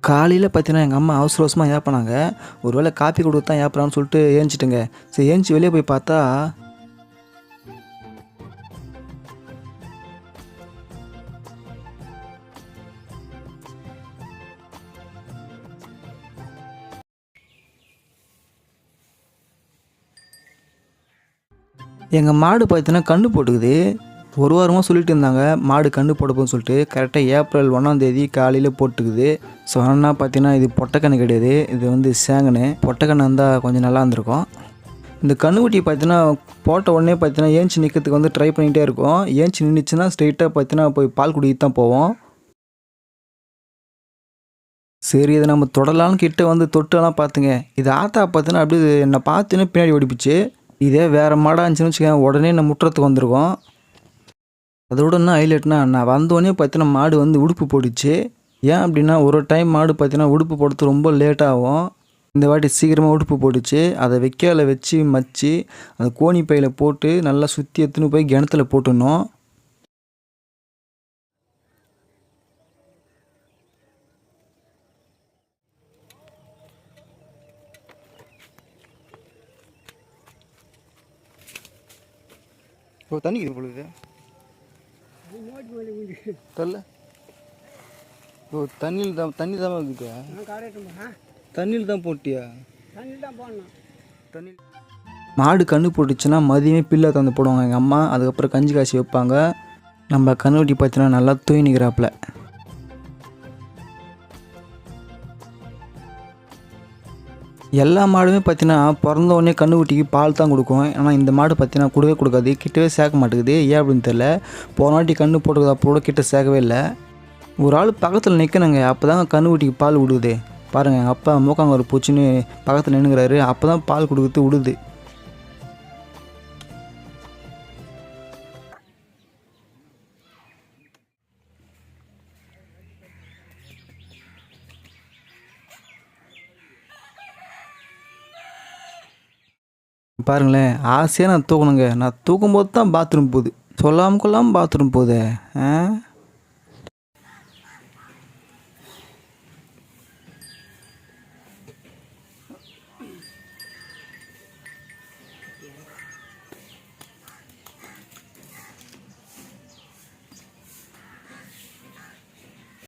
காலையில் பார்த்தீங்கன்னா எங்கள் அம்மா அவசர அவசரமாக ஏப்பினாங்க. ஒரு வேளை காப்பி கொடுத்து தான் ஏப்புறான்னு சொல்லிட்டு ஏஞ்சிட்டுங்க. சரி ஏஞ்சி வெளியே போய் பார்த்தா எங்கள் மாடு பார்த்தீங்கன்னா கன்று போட்டுக்குது. ஒரு வாரமாக சொல்லிட்டு இருந்தாங்க மாடு கன்று போடப்போன்னு சொல்லிட்டு. கரெக்டாக ஏப்ரல் 1ஆம் தேதி காலையில் போட்டுக்குது. ஸோ ஆனால் பார்த்தீங்கன்னா இது பொட்டைக்கன்று கிடையாது, இது வந்து சேங்கன்னு. பொட்டைக்கன்று இருந்தால் கொஞ்சம் நல்லா இருந்திருக்கும். இந்த கன்றுக்குட்டி பார்த்தீங்கன்னா போட்ட உடனே பார்த்தீங்கன்னா ஏஞ்சி நிற்கிறதுக்கு வந்து ட்ரை பண்ணிகிட்டே இருக்கும். ஏஞ்சி நின்றுச்சுன்னா ஸ்ட்ரெயிட்டாக பார்த்தீங்கன்னா போய் பால் குடிக்க தான் போவோம். சரி இதை நம்ம தொடலான்னு கிட்ட வந்து தொட்டெல்லாம் பார்த்துங்க. இது ஆத்தா பார்த்தீங்கன்னா அப்படியே என்னை பார்த்துன்னு பின்னாடி ஓடிப்பிச்சு. இதே வேறு மாடாக இருந்துச்சுன்னு வச்சுக்கோங்க, உடனே நான் முற்றத்துக்கு வந்திருக்கோம். அதோட என்ன ஹைலைட்னா, நான் வந்தோடனே பார்த்தீங்கன்னா மாடு வந்து உடுப்பு போட்டுச்சு. ஏன் அப்படின்னா ஒரு டைம் மாடு பார்த்தீங்கன்னா உடுப்பு போடுறது ரொம்ப லேட் ஆகும். இந்த வாட்டி சீக்கிரமாக உடுப்பு போட்டுச்சு. அதை வைக்கால வச்சு மச்சு அந்த கோணி பையில் போட்டு நல்லா சுற்றி எடுத்துன்னு போய் கிணத்துல போட்டுடணும். இப்போ தண்ணி இது பொழுது தரல. ஓ தண்ணியில் தான் இருக்குதா? தண்ணியில் தான் போட்டியா? தண்ணி மாடு கன்று போட்டுச்சுன்னா மதியமே பில்லை தந்து போடுவாங்க எங்கள் அம்மா. அதுக்கப்புறம் கஞ்சி காய்ச்சி வைப்பாங்க. நம்ம கன்றுக்குட்டி பார்த்தீங்கன்னா நல்லா தூய் நிற்கிறாப்புல. எல்லா மாடுமே பார்த்தீங்கன்னா பிறந்த உடனே கன்றுக்குட்டிக்கு பால் தான் கொடுக்கும். ஆனால் இந்த மாடு பார்த்தீங்கன்னா கொடுக்கவே கொடுக்காது, கிட்டவே சேர்க்க மாட்டேங்குது. ஏன் அப்படின்னு தெரில. போன வாட்டி கன்று போட்டுக்குது அப்போ கூட கிட்ட சேர்க்கவே இல்லை. ஒரு ஆள் பக்கத்தில் நிற்கணுங்க, அப்போ தான் கன்றுக்குட்டிக்கு பால் விடுது. பாருங்கள் எங்கள் அப்பா மூக்காங்க ஒரு பூச்சின்னு பக்கத்தில் நின்றுக்கிறாரு. அப்போ தான் பால் கொடுக்குறது விடுது. பாருங்களேன் ஆசையாக நான் தூக்கணுங்க. நான் தூக்கும்போது தான் பாத்ரூம் போகுது. சொல்லாமல் கொள்ளாமல் பாத்ரூம் போகுதே.